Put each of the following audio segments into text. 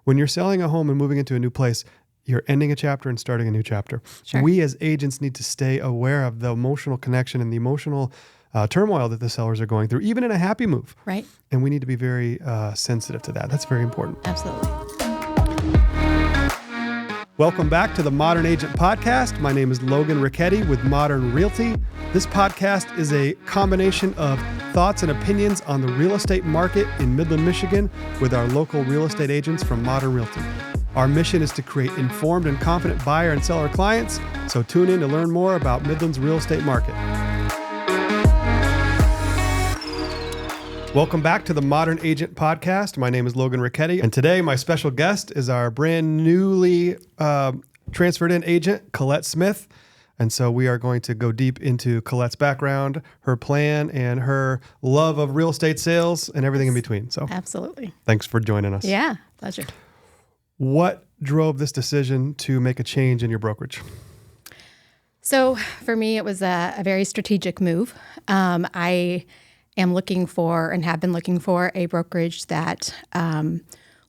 when you're selling a home and moving into a new place, you're ending a chapter and starting a new chapter. Sure. We as agents need to stay aware of the emotional connection and the emotional turmoil that the sellers are going through, even in a happy move. Right. And we need to be very sensitive to that. That's very important. Absolutely. Welcome back to the Modern Agent Podcast. My name is Logan Ricchetti with Modern Realty. This podcast is a combination of thoughts and opinions on the real estate market in Midland, Michigan with our local real estate agents from Modern Realty. Our mission is to create informed and confident buyer and seller clients, so tune in to learn more about Midland's real estate market. Welcome back to the Modern Agent Podcast. My name is Logan Ricchetti, and today my special guest is our brand newly transferred in agent, Collette Smith. And so we are going to go deep into Colette's background, her plan, and her love of real estate sales and everything in between. So Absolutely. Thanks for joining us. Yeah, pleasure. What drove this decision to make a change in your brokerage? So for me, it was a very strategic move. I am looking for and have been looking for a brokerage that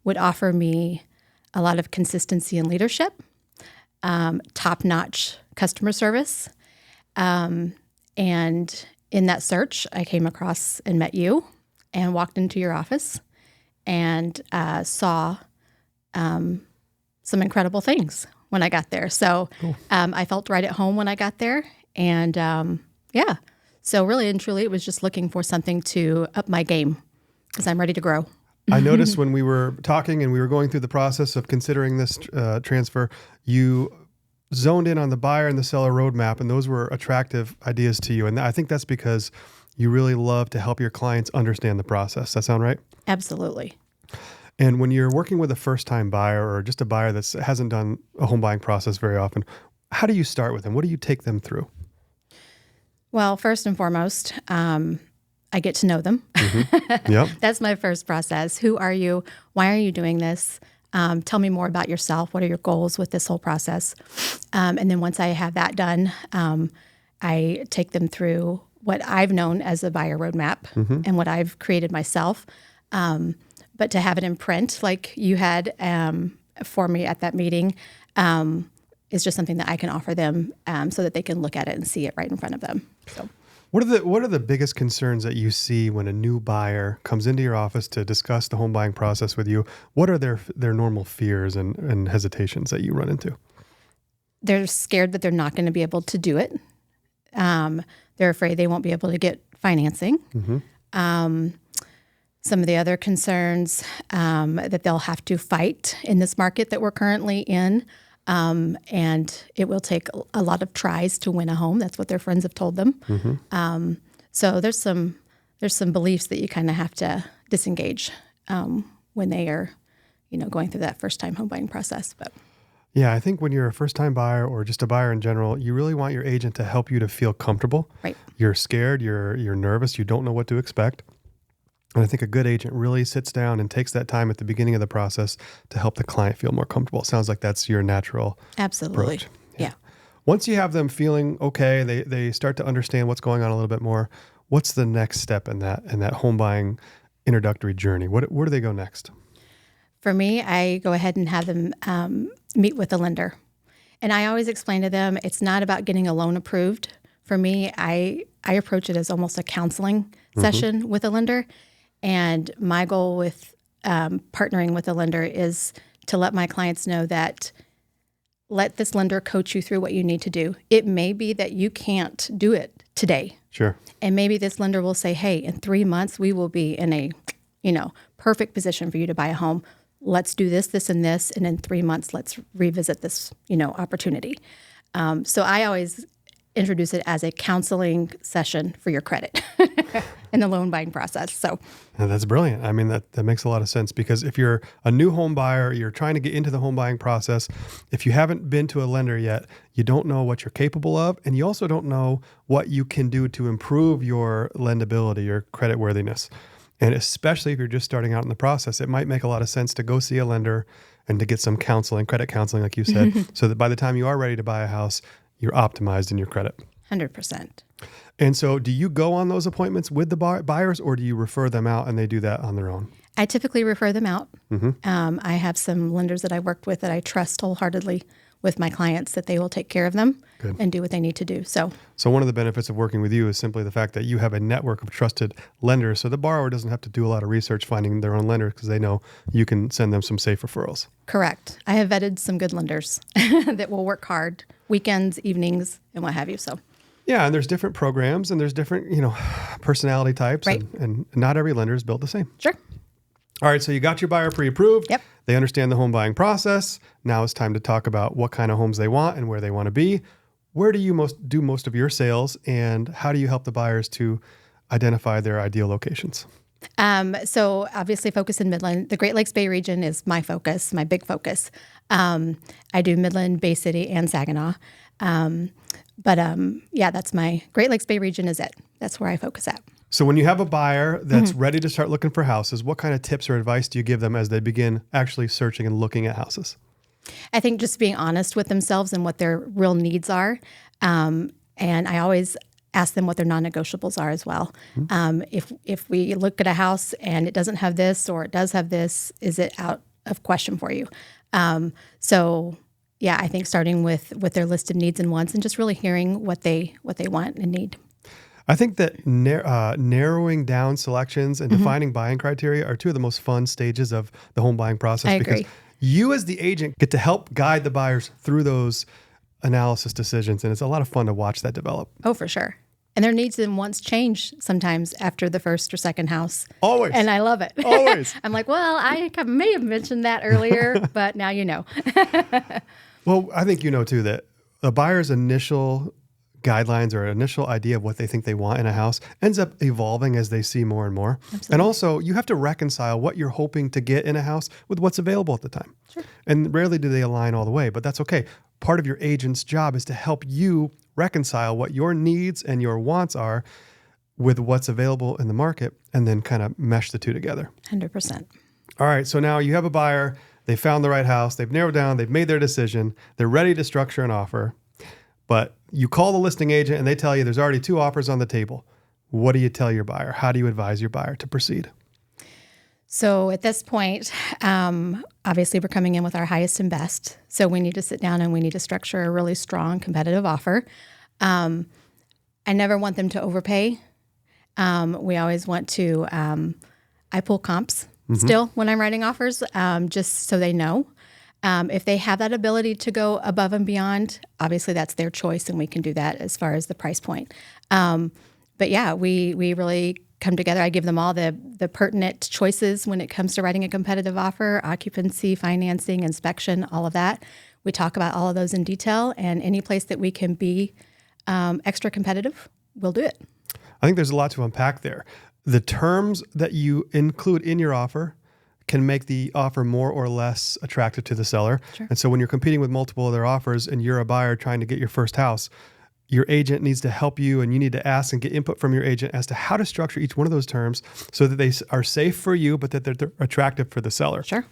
would offer me a lot of consistency and leadership, top-notch customer service. And in that search, I came across and met you and walked into your office and saw some incredible things when I got there. So cool. I felt right at home when I got there. And yeah, so really and truly, it was just looking for something to up my game because I'm ready to grow. I noticed when we were talking and we were going through the process of considering this transfer, you zoned in on the buyer and the seller roadmap, and those were attractive ideas to you. And I think that's because you really love to help your clients understand the process. Does that sound right? Absolutely. And when you're working with a first-time buyer or just a buyer that hasn't done a home buying process very often, how do you start with them? What do you take them through? Well, first and foremost, I get to know them. Mm-hmm. Yep. That's my first process. Who are you? Why are you doing this? Tell me more about yourself. What are your goals with this whole process? And then once I have that done, I take them through what I've known as a buyer roadmap and what I've created myself. But to have it in print like you had for me at that meeting is just something that I can offer them so that they can look at it and see it right in front of them. So, what are the biggest concerns that you see when a new buyer comes into your office to discuss the home buying process with you? What are their normal fears and hesitations that you run into? They're scared that they're not going to be able to do it. They're afraid they won't be able to get financing. Mm-hmm. Some of the other concerns that they'll have to fight in this market that we're currently in. And it will take a lot of tries to win a home. That's what their friends have told them. Mm-hmm. So there's some beliefs that you kind of have to disengage when they are, going through that first time home buying process. But yeah, I think when you're a first time buyer or just a buyer in general, you really want your agent to help you to feel comfortable. Right. You're scared. You're nervous. You don't know what to expect. And I think a good agent really sits down and takes that time at the beginning of the process to help the client feel more comfortable. It sounds like that's your natural Absolutely. approach. Yeah. Once you have them feeling okay, they start to understand what's going on a little bit more. What's the next step in that home buying introductory journey? Where do they go next? For me, I go ahead and have them meet with a lender. And I always explain to them, it's not about getting a loan approved. For me, I approach it as almost a counseling session with a lender. And my goal with partnering with a lender is to let my clients know that let this lender coach you through what you need to do. It may be that you can't do it today. Sure. And maybe this lender will say, hey, in 3 months, we will be in a, perfect position for you to buy a home. Let's do this, this, and this. And in 3 months, let's revisit this, opportunity. So I always introduce it as a counseling session for your credit in the loan buying process. So that's brilliant. I mean, that makes a lot of sense because if you're a new home buyer, you're trying to get into the home buying process. If you haven't been to a lender yet, you don't know what you're capable of. And you also don't know what you can do to improve your lendability, your credit worthiness. And especially if you're just starting out in the process, it might make a lot of sense to go see a lender and to get some counseling, credit counseling, like you said, so that by the time you are ready to buy a house, you're optimized in your credit. 100%. And so do you go on those appointments with the buyers or do you refer them out and they do that on their own? I typically refer them out. I have some lenders that I worked with that I trust wholeheartedly with my clients that they will take care of them and do what they need to do. So one of the benefits of working with you is simply the fact that you have a network of trusted lenders. So the borrower doesn't have to do a lot of research finding their own lender because they know you can send them some safe referrals. correct. I have vetted some good lenders that will work hard, weekends, evenings, and what have you. So Yeah, and there's different programs and there's different, personality types, Right. and not every lender is built the same. sure. All right, so you got your buyer pre-approved. Yep. They understand the home buying process. Now it's time to talk about what kind of homes they want and where they want to be. Where do you do most of your sales, and how do you help the buyers to identify their ideal locations? So obviously focus in Midland. The Great Lakes Bay region is my focus, my big focus. I do Midland, Bay City, and Saginaw. Yeah, that's my Great Lakes Bay region is it. That's where I focus at. So when you have a buyer that's ready to start looking for houses, what kind of tips or advice do you give them as they begin actually searching and looking at houses? I think just being honest with themselves and what their real needs are. And I always ask them what their non-negotiables are as well. If we look at a house and it doesn't have this or it does have this, is it out of question for you? Yeah, I think starting with their list of needs and wants and just really hearing what they want and need. I think that narrowing down selections and defining buying criteria are two of the most fun stages of the home buying process. I because agree. you as the agent get to help guide the buyers through those analysis decisions. And it's a lot of fun to watch that develop. Oh, for sure. And their needs and wants change sometimes after the first or second house. Always. And I love it. Always. I'm like, well, I may have mentioned that earlier, but now you know. Well, I think you know too that a buyer's initial guidelines or initial idea of what they think they want in a house ends up evolving as they see more and more. Absolutely. And also, you have to reconcile what you're hoping to get in a house with what's available at the time. Sure. And rarely do they align all the way, but that's okay. Part of your agent's job is to help you reconcile what your needs and your wants are with what's available in the market and then kind of mesh the two together. 100%. All right, so now you have a buyer, they found the right house, they've narrowed down, they've made their decision, they're ready to structure an offer, but you call the listing agent and they tell you there's already 2 offers on the table. What do you tell your buyer? How do you advise your buyer to proceed? So at this point, obviously we're coming in with our highest and best. So we need to sit down and we need to structure a really strong competitive offer. I never want them to overpay. We always want to, I pull comps still when I'm writing offers, just so they know. If they have that ability to go above and beyond, obviously that's their choice and we can do that as far as the price point. But yeah, we really come together. I give them all the pertinent choices when it comes to writing a competitive offer, occupancy, financing, inspection, all of that. We talk about all of those in detail, and any place that we can be extra competitive, we'll do it. I think there's a lot to unpack there. The terms that you include in your offer can make the offer more or less attractive to the seller. Sure. And so when you're competing with multiple other offers and you're a buyer trying to get your first house, your agent needs to help you, and you need to ask and get input from your agent as to how to structure each one of those terms so that they are safe for you, but that they're attractive for the seller. Sure.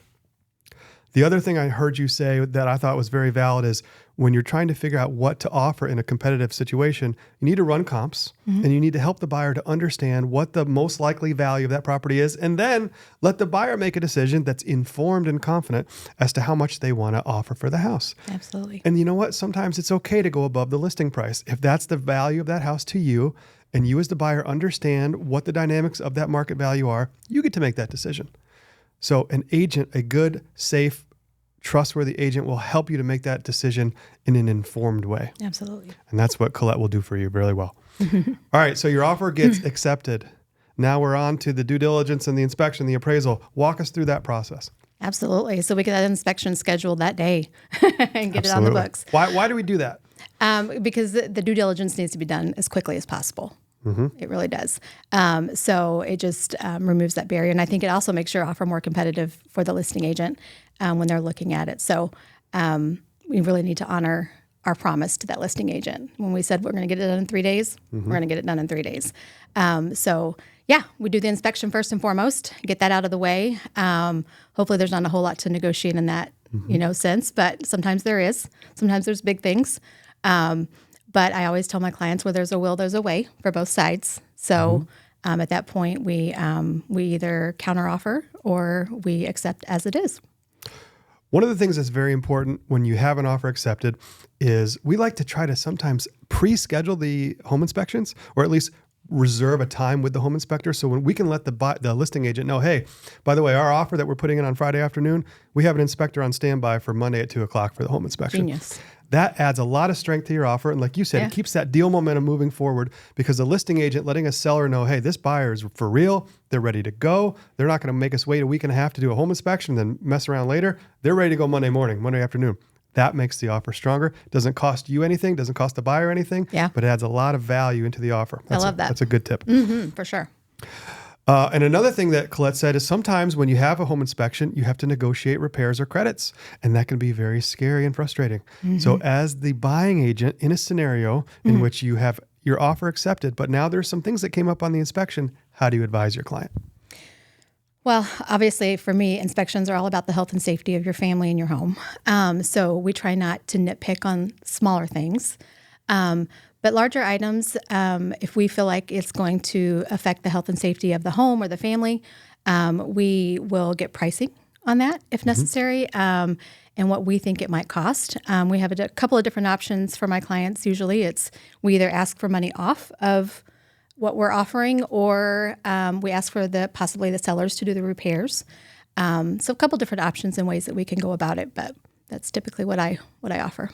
The other thing I heard you say that I thought was very valid is when you're trying to figure out what to offer in a competitive situation, you need to run comps and you need to help the buyer to understand what the most likely value of that property is, and then let the buyer make a decision that's informed and confident as to how much they want to offer for the house. Absolutely. And you know what? Sometimes it's okay to go above the listing price. If that's the value of that house to you, and you as the buyer understand what the dynamics of that market value are, you get to make that decision. So an agent, a good, safe, trustworthy agent will help you to make that decision in an informed way. Absolutely. And that's what Collette will do for you really well. All right, so your offer gets accepted. Now we're on to the due diligence and the inspection, the appraisal. Walk us through that process. Absolutely. So we get that inspection scheduled that day and get it on Absolutely. the books. Why do we do that? Because the due diligence needs to be done as quickly as possible. It really does. So it just removes that barrier. And I think it also makes your offer more competitive for the listing agent when they're looking at it. So we really need to honor our promise to that listing agent. When we said we're going to get it done in 3 days, we're going to get it done in 3 days. So yeah, we do the inspection first and foremost, get that out of the way. Hopefully there's not a whole lot to negotiate in that sense, but sometimes there is. Sometimes there's big things. But I always tell my clients where there's a will, there's a way for both sides. So At that point, we either counteroffer or we accept as it is. One of the things that's very important when you have an offer accepted is we like to try to sometimes pre-schedule the home inspections, or at least reserve a time with the home inspector. So when we can let the listing agent know, hey, by the way, our offer that we're putting in on Friday afternoon, we have an inspector on standby for Monday at 2:00 for the home inspection. Genius. That adds a lot of strength to your offer. And like you said, it keeps that deal momentum moving forward, because the listing agent letting a seller know, hey, this buyer is for real. They're ready to go. They're not going to make us wait a week and a half to do a home inspection, then mess around later. They're ready to go Monday morning, Monday afternoon. That makes the offer stronger. Doesn't cost you anything, doesn't cost the buyer anything, but it adds a lot of value into the offer. I love that. That's a good tip. For sure. And another thing that Collette said is sometimes when you have a home inspection, you have to negotiate repairs or credits, and that can be very scary and frustrating. So as the buying agent in a scenario in which you have your offer accepted, but now there's some things that came up on the inspection, how do you advise your client? Well, obviously for me, inspections are all about the health and safety of your family and your home. So we try not to nitpick on smaller things. But larger items, if we feel like it's going to affect the health and safety of the home or the family, we will get pricing on that if necessary, and what we think it might cost. We have a couple of different options for my clients. Usually it's we either ask for money off of what we're offering, or we ask for possibly the sellers to do the repairs. So a couple different options and ways that we can go about it, but that's typically what I offer.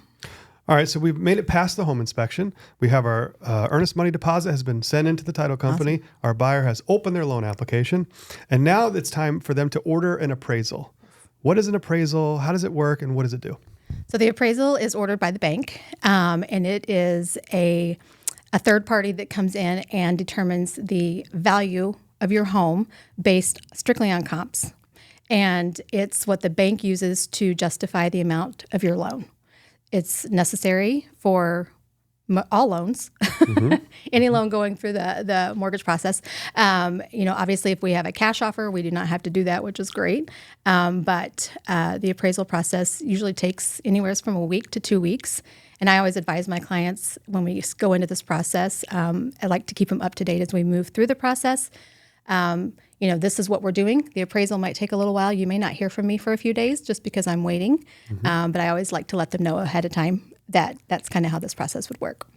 All right, so we've made it past the home inspection. We have our earnest money deposit has been sent into the title company. Awesome. Our buyer has opened their loan application. And now it's time for them to order an appraisal. What is an appraisal? How does it work? And what does it do? So the appraisal is ordered by the bank, and it is a third party that comes in and determines the value of your home based strictly on comps. And it's what the bank uses to justify the amount of your loan. It's necessary for all loans, any loan going through the mortgage process. Obviously, if we have a cash offer, we do not have to do that, which is great. But the appraisal process usually takes anywhere from a week to 2 weeks. And I always advise my clients when we go into this process, I like to keep them up to date as we move through the process. This is what we're doing. The appraisal might take a little while. You may not hear from me for a few days just because I'm waiting. But I always like to let them know ahead of time that that's kind of how this process would work.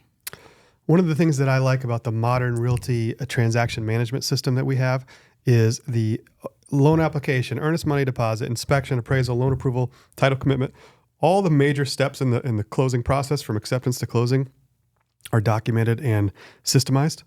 One of the things that I like about the modern realty transaction management system that we have is the loan application, earnest money deposit, inspection, appraisal, loan approval, title commitment. All the major steps in the closing process from acceptance to closing are documented and systemized.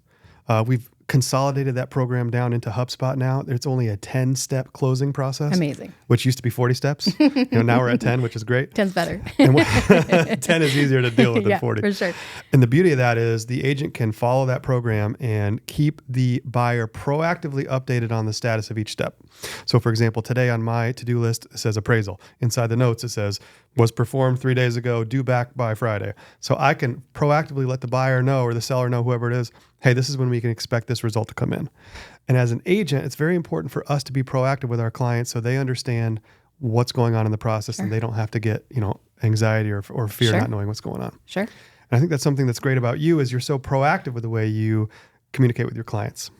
We've consolidated that program down into HubSpot now. It's only a 10-step closing process. Amazing. Which used to be 40 steps. Now we're at 10, which is great. 10's better. And 10 is easier to deal with than 40. For sure. And the beauty of that is the agent can follow that program and keep the buyer proactively updated on the status of each step. So for example, today on my to-do list, it says appraisal. Inside the notes, it says, was performed 3 days ago, due back by Friday. So I can proactively let the buyer know, or the seller know, whoever it is, hey, this is when we can expect this result to come in. And as an agent, it's very important for us to be proactive with our clients so they understand what's going on in the process and they don't have to get, anxiety or fear not knowing what's going on. Sure. And I think that's something that's great about you is you're so proactive with the way you communicate with your clients.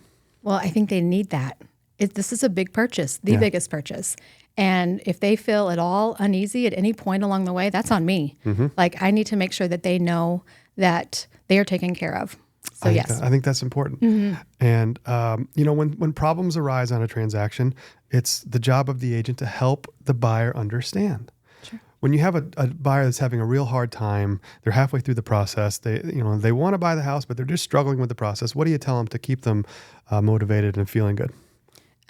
Well, I think they need that. This is a big purchase, the biggest purchase. And if they feel at all uneasy at any point along the way, that's on me. Like I need to make sure that they know that they are taken care of. So yes. I think that's important. And, when problems arise on a transaction, it's the job of the agent to help the buyer understand. Sure. When you have a buyer that's having a real hard time, they're halfway through the process, they want to buy the house, but they're just struggling with the process. What do you tell them to keep them motivated and feeling good?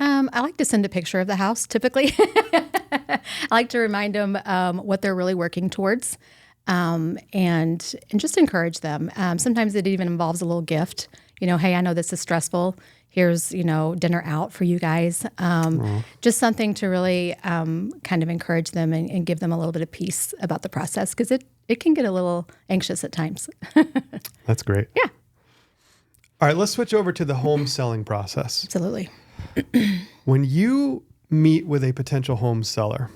I like to send a picture of the house, typically. I like to remind them what they're really working towards. And just encourage them. Sometimes it even involves a little gift. Hey, I know this is stressful. Here's, dinner out for you guys. Just something to really kind of encourage them and give them a little bit of peace about the process because it can get a little anxious at times. That's great. Yeah. All right, let's switch over to the home selling process. Absolutely. When you meet with a potential home seller,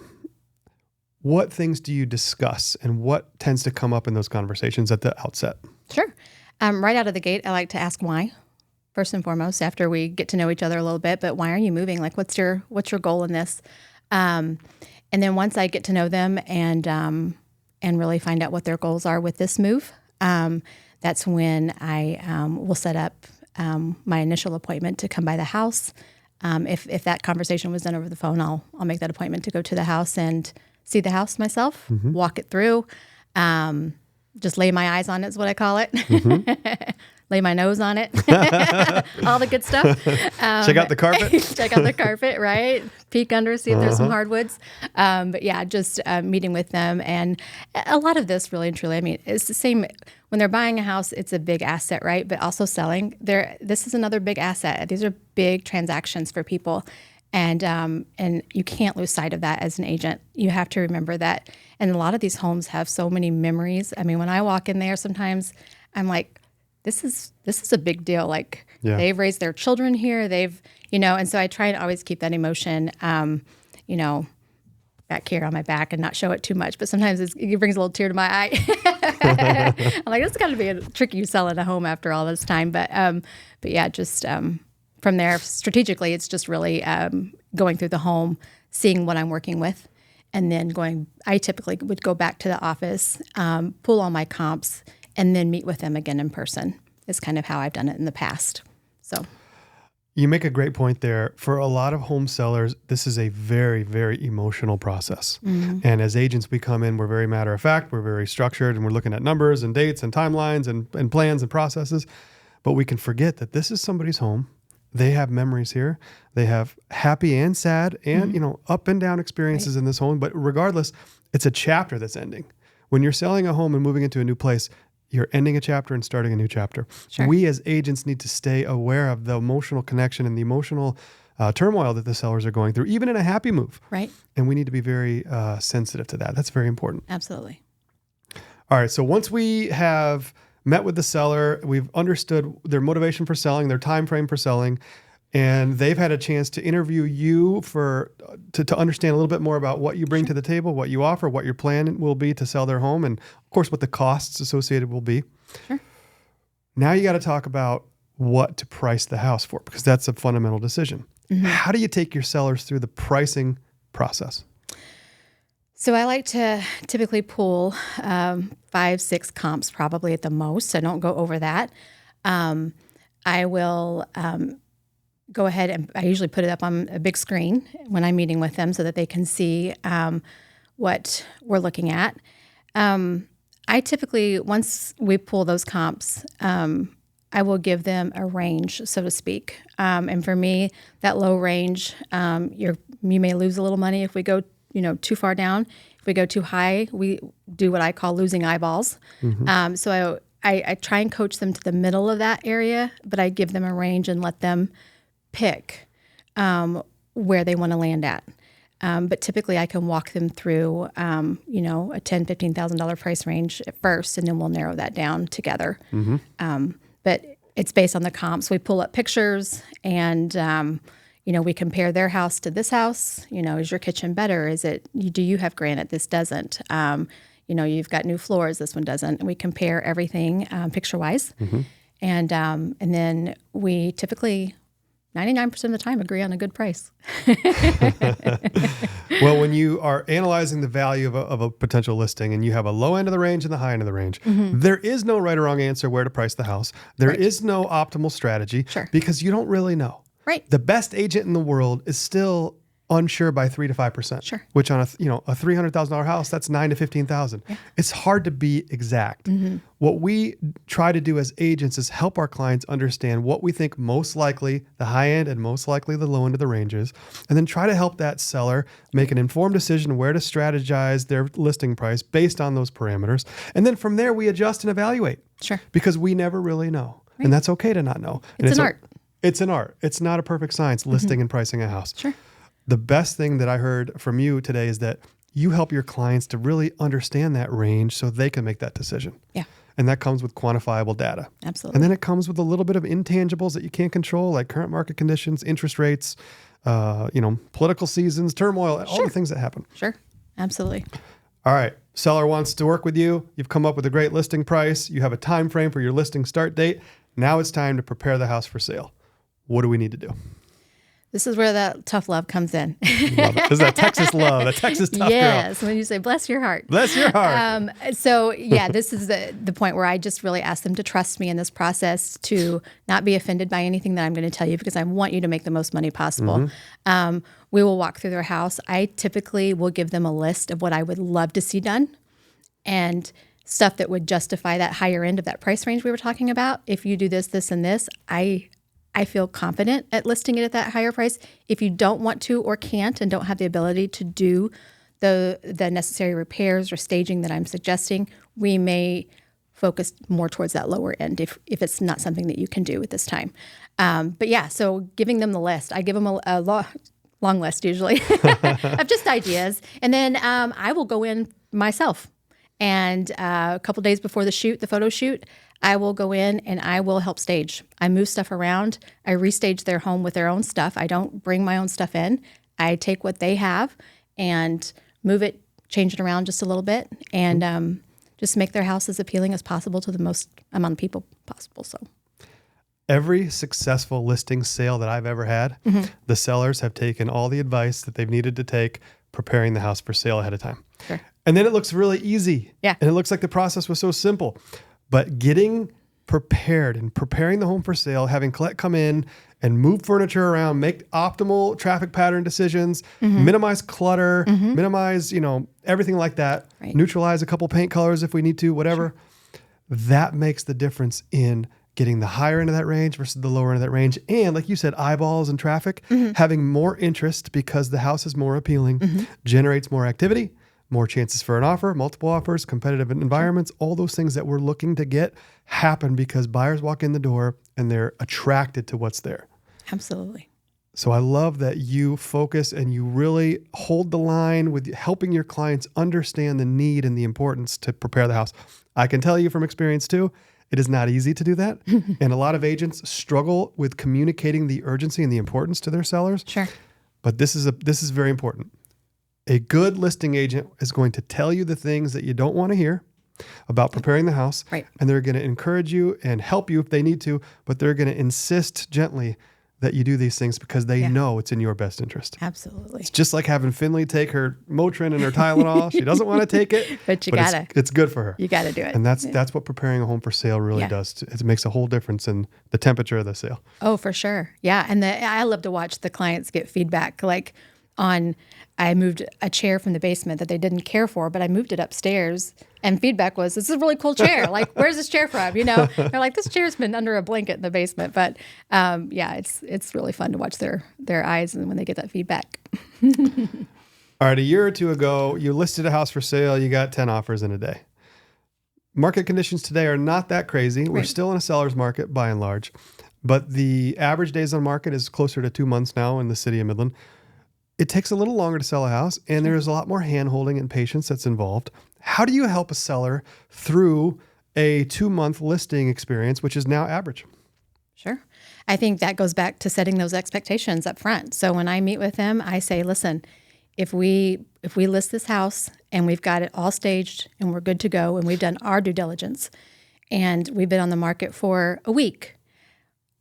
what things do you discuss and what tends to come up in those conversations at the outset? Sure. Right out of the gate, I like to ask why. first and foremost, after we get to know each other a little bit. But why are you moving? Like, what's your goal in this? And then once I get to know them and really find out what their goals are with this move, that's when I will set up my initial appointment to come by the house. If that conversation was done over the phone, I'll make that appointment to go to the house and see the house myself, walk it through, just lay my eyes on it is what I call it. Lay my nose on it, all the good stuff. Check out the carpet. Check out the carpet, right? Peek under, see if there's some hardwoods. But yeah, just meeting with them. And a lot of this really and truly, I mean, it's the same. When they're buying a house, it's a big asset, right? But also selling, this is another big asset. These are big transactions for people. And you can't lose sight of that as an agent. You have to remember that. And a lot of these homes have so many memories. I mean, when I walk in there, sometimes I'm like, this is a big deal. Like they've raised their children here. And so I try to always keep that emotion, back here on my back and not show it too much. But sometimes it brings a little tear to my eye. I'm like, this has got to be a tricky selling a home after all this time. But yeah, just from there, strategically, it's just really going through the home, seeing what I'm working with, and then I typically would go back to the office, pull all my comps, and then meet with them again in person. Is kind of how I've done it in the past. So you make a great point there. For a lot of home sellers, this is a very, very emotional process. And as agents, we come in, we're very matter of fact, we're very structured, and we're looking at numbers and dates and timelines and plans and processes. But we can forget that this is somebody's home. They have memories here. They have happy and sad and, up and down experiences in this home. But regardless, it's a chapter that's ending. When you're selling a home and moving into a new place, you're ending a chapter and starting a new chapter. Sure. We as agents need to stay aware of the emotional connection and the emotional turmoil that the sellers are going through, even in a happy move. Right. And we need to be very sensitive to that. That's very important. Absolutely. All right. So once we have met with the seller, we've understood their motivation for selling, their time frame for selling, and they've had a chance to interview you to understand a little bit more about what you bring to the table, what you offer, what your plan will be to sell their home, and of course what the costs associated will be. Sure. Now you got to talk about what to price the house for, because that's a fundamental decision. How do you take your sellers through the pricing process? So I like to typically pull 5-6 comps probably at the most. I don't go over that. I will go ahead and I usually put it up on a big screen when I'm meeting with them so that they can see what we're looking at. I typically, once we pull those comps, I will give them a range, so to speak. And for me, that low range, you may lose a little money if we go too far down. If we go too high, we do what I call losing eyeballs. So I try and coach them to the middle of that area, but I give them a range and let them pick where they want to land at. But typically I can walk them through, a $10,000, $15,000 price range at first, and then we'll narrow that down together. But it's based on the comps. We pull up pictures and, we compare their house to this house. Is your kitchen better? Do you have granite? This doesn't. You've got new floors. This one doesn't. And we compare everything picture-wise. And then we typically 99% of the time agree on a good price. Well, when you are analyzing the value of a potential listing and you have a low end of the range and the high end of the range, there is no right or wrong answer where to price the house. There is no optimal strategy because you don't really know. Right. The best agent in the world is still unsure by 3 to 5%. Sure. Which on a $300,000 house, that's $9,000 to $15,000. Yeah. It's hard to be exact. What we try to do as agents is help our clients understand what we think most likely the high end and most likely the low end of the range is, and then try to help that seller make an informed decision where to strategize their listing price based on those parameters. And then from there, we adjust and evaluate. Sure. Because we never really know. Right. And that's okay to not know. It's an art. It's an art. It's not a perfect science, listing and pricing a house. Sure. The best thing that I heard from you today is that you help your clients to really understand that range so they can make that decision. Yeah. And that comes with quantifiable data. Absolutely. And then it comes with a little bit of intangibles that you can't control, like current market conditions, interest rates, political seasons, turmoil, all the things that happen. Sure. Absolutely. All right. Seller wants to work with you. You've come up with a great listing price. You have a time frame for your listing start date. Now it's time to prepare the house for sale. What do we need to do? This is where that tough love comes in. Love it. This is that Texas love, that Texas tough girl. Yes, when you say, bless your heart. Bless your heart. This is the point where I just really ask them to trust me in this process, to not be offended by anything that I'm going to tell you, because I want you to make the most money possible. We will walk through their house. I typically will give them a list of what I would love to see done and stuff that would justify that higher end of that price range we were talking about. If you do this, this, and this, I feel confident at listing it at that higher price. If you don't want to or can't and don't have the ability to do the necessary repairs or staging that I'm suggesting, we may focus more towards that lower end if it's not something that you can do at this time. So giving them the list, I give them a long list usually of just ideas. And then I will go in myself. And a couple days before the photo shoot, I will go in and I will help stage. I move stuff around. I restage their home with their own stuff. I don't bring my own stuff in. I take what they have and move it, change it around just a little bit, and just make their house as appealing as possible to the most amount of people possible. So, every successful listing sale that I've ever had, the sellers have taken all the advice that they've needed to take preparing the house for sale ahead of time. Sure. And then it looks really easy. Yeah. And it looks like the process was so simple. But getting prepared and preparing the home for sale, having Collette come in and move furniture around, make optimal traffic pattern decisions, minimize clutter, minimize, everything like that, Right. neutralize a couple paint colors if we need to, whatever. That makes the difference in getting the higher end of that range versus the lower end of that range. And like you said, eyeballs and traffic, having more interest because the house is more appealing, generates more activity, more chances for an offer, multiple offers, competitive environments, all those things that we're looking to get happen because buyers walk in the door and they're attracted to what's there. Absolutely. So I love that you focus and you really hold the line with helping your clients understand the need and the importance to prepare the house. I can tell you from experience too, it is not easy to do that. And a lot of agents struggle with communicating the urgency and the importance to their sellers. Sure. But this is very important. A good listing agent is going to tell you the things that you don't want to hear about preparing the house. Right. And they're going to encourage you and help you if they need to, but they're going to insist gently that you do these things because they know it's in your best interest. Absolutely. It's just like having Finley take her Motrin and her Tylenol. She doesn't want to take it, but gotta. It's good for her. You got to do it. And that's what preparing a home for sale really does. It makes a whole difference in the temperature of the sale. Oh, for sure. Yeah. And I love to watch the clients get feedback. Like I moved a chair from the basement that they didn't care for, but I moved it upstairs. And feedback was, this is a really cool chair. Like, where's this chair from? They're like, this chair's been under a blanket in the basement. But it's really fun to watch their eyes and when they get that feedback. All right. A year or two ago, you listed a house for sale. You got 10 offers in a day. Market conditions today are not that crazy. We're still in a seller's market by and large, but the average days on market is closer to 2 months now in the city of Midland. It takes a little longer to sell a house, and there's a lot more hand-holding and patience that's involved. How do you help a seller through a 2-month listing experience, which is now average? Sure. I think that goes back to setting those expectations up front. So when I meet with them, I say, listen, if we list this house and we've got it all staged and we're good to go and we've done our due diligence and we've been on the market for a week,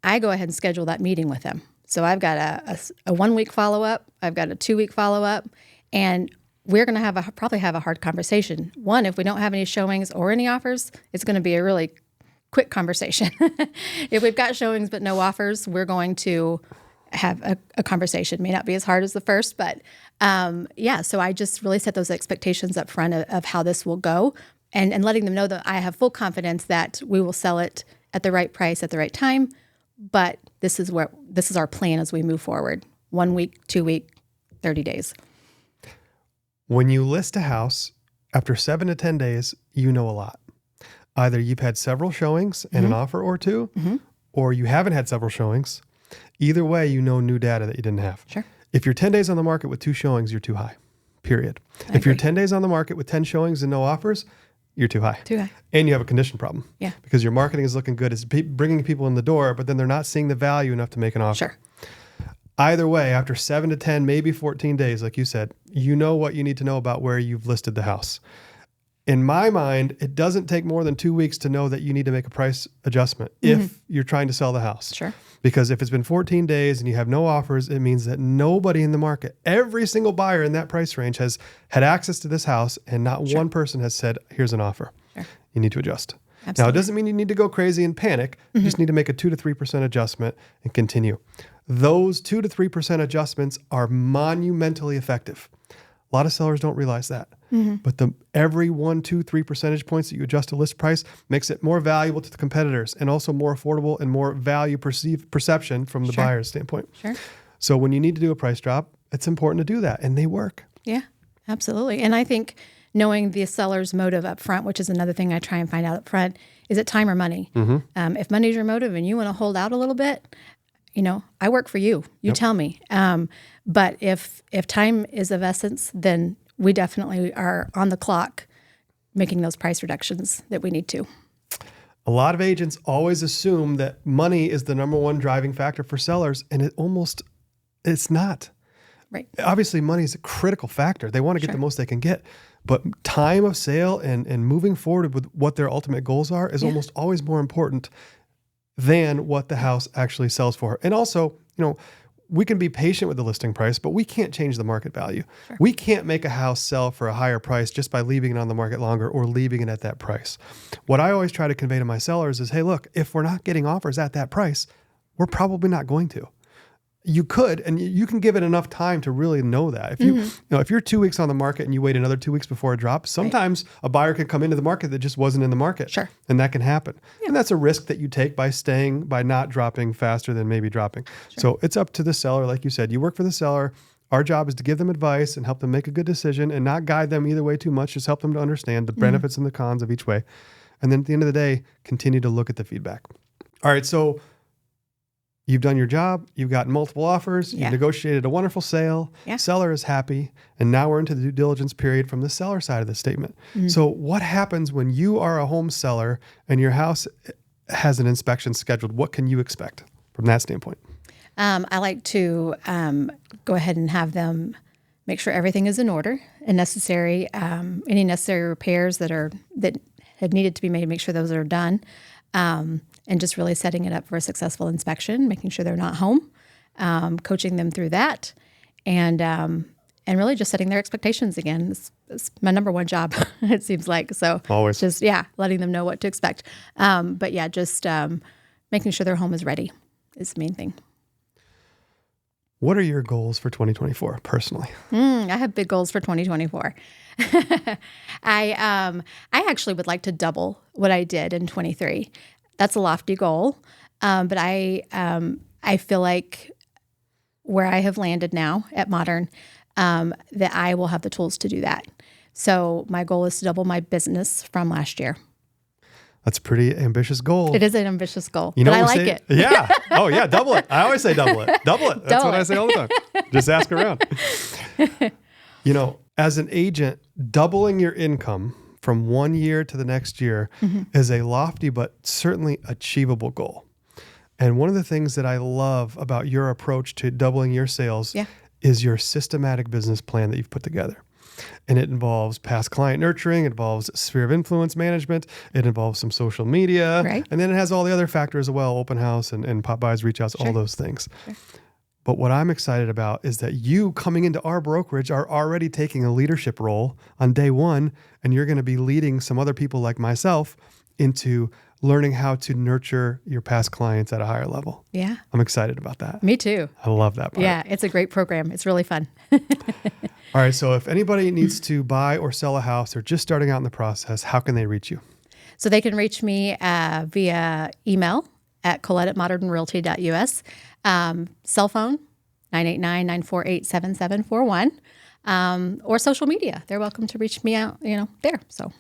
I go ahead and schedule that meeting with them. So I've got a 1-week follow-up, I've got a 2-week follow-up, and we're going to probably have a hard conversation. One, if we don't have any showings or any offers, it's going to be a really quick conversation. If we've got showings but no offers, we're going to have a conversation. It may not be as hard as the first, but so I just really set those expectations up front of how this will go and letting them know that I have full confidence that we will sell it at the right price at the right time. But this is our plan as we move forward. 1 week, 2 week, 30 days. When you list a house, after 7 to 10 days, you know a lot. Either you've had several showings and an offer or two, or you haven't had several showings. Either way, you know new data that you didn't have. Sure. If you're 10 days on the market with 2 showings, you're too high, period. If you're 10 days on the market with 10 showings and no offers, you're too high. Too high. And you have a condition problem. Yeah. Because your marketing is looking good. It's bringing people in the door, but then they're not seeing the value enough to make an offer. Sure. Either way, after 7 to 10, maybe 14 days, like you said, you know what you need to know about where you've listed the house. In my mind, it doesn't take more than 2 weeks to know that you need to make a price adjustment if you're trying to sell the house. Sure. Because if it's been 14 days and you have no offers, it means that nobody in the market, every single buyer in that price range has had access to this house, and not one person has said, here's an offer. Sure. You need to adjust. Absolutely. Now, it doesn't mean you need to go crazy and panic. You just need to make a 2 to 3% adjustment and continue. Those 2 to 3% adjustments are monumentally effective. A lot of sellers don't realize that. But every 1, 2, 3 percentage points that you adjust a list price makes it more valuable to the competitors and also more affordable and more value perception from the buyer's standpoint. Sure. So when you need to do a price drop, it's important to do that, and they work. Yeah, absolutely. And I think knowing the seller's motive up front, which is another thing I try and find out up front, is it time or money? If money is your motive and you want to hold out a little bit, I work for you. You tell me. But if time is of essence, then we definitely are on the clock making those price reductions that we need to. A lot of agents always assume that money is the number one driving factor for sellers, and it's not. Right. Obviously, money is a critical factor. They want to get the most they can get. But time of sale and moving forward with what their ultimate goals are is almost always more important than what the house actually sells for. And also, we can be patient with the listing price, but we can't change the market value. Sure. We can't make a house sell for a higher price just by leaving it on the market longer or leaving it at that price. What I always try to convey to my sellers is, hey, look, if we're not getting offers at that price, we're probably not going to. You could, and you can give it enough time to really know that. If you're 2 weeks on the market and you wait another 2 weeks before a drop, sometimes a buyer can come into the market that just wasn't in the market. Sure. And that can happen. Yeah. And that's a risk that you take by not dropping faster than maybe dropping. Sure. So it's up to the seller. Like you said, you work for the seller. Our job is to give them advice and help them make a good decision and not guide them either way too much. Just help them to understand the benefits and the cons of each way. And then at the end of the day, continue to look at the feedback. All right. So you've done your job. You've got multiple offers. You've negotiated a wonderful sale. Yeah. Seller is happy. And now we're into the due diligence period from the seller side of the statement. So what happens when you are a home seller and your house has an inspection scheduled? What can you expect from that standpoint? I like to go ahead and have them make sure everything is in order and necessary. Any necessary repairs that had needed to be made, make sure those are done. And just really setting it up for a successful inspection, making sure they're not home, coaching them through that, and really just setting their expectations again. It's my number one job, it seems like. So always just, letting them know what to expect. But just making sure their home is ready is the main thing. What are your goals for 2024 personally? I have big goals for 2024. I actually would like to double what I did in 23. That's a lofty goal, but I feel like where I have landed now at Modern, that I will have the tools to do that. So my goal is to double my business from last year. That's a pretty ambitious goal. It is an ambitious goal, but I like it. Yeah. Oh, yeah. Double it. I always say double it. Double it. That's what I say all the time. Just ask around. As an agent, doubling your income from 1 year to the next year is a lofty but certainly achievable goal. And one of the things that I love about your approach to doubling your sales is your systematic business plan that you've put together. And it involves past client nurturing, it involves sphere of influence management, it involves some social media, right. And then it has all the other factors as well, open house and pop buys, reach outs, all those things. Sure. But what I'm excited about is that you coming into our brokerage are already taking a leadership role on day one, and you're going to be leading some other people like myself into learning how to nurture your past clients at a higher level. Yeah. I'm excited about that. Me too. I love that part. Yeah, it's a great program. It's really fun. All right, so if anybody needs to buy or sell a house or just starting out in the process, how can they reach you? So they can reach me via email at Collette@modernrealty.us. Cell phone, 989-948-7741, or social media. They're welcome to reach me out, there. So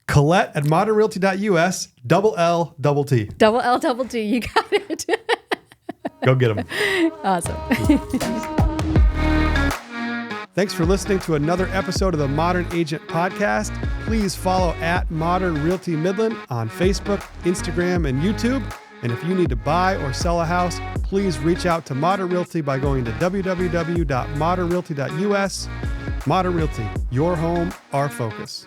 Collette@modernrealty.us, double L, double T. Double L, double T. You got it. Go get them. Awesome. Thanks for listening to another episode of the Modern Agent Podcast. Please follow @Modern Realty Midland on Facebook, Instagram, and YouTube. And if you need to buy or sell a house, please reach out to Modern Realty by going to www.modernrealty.us. Modern Realty, your home, our focus.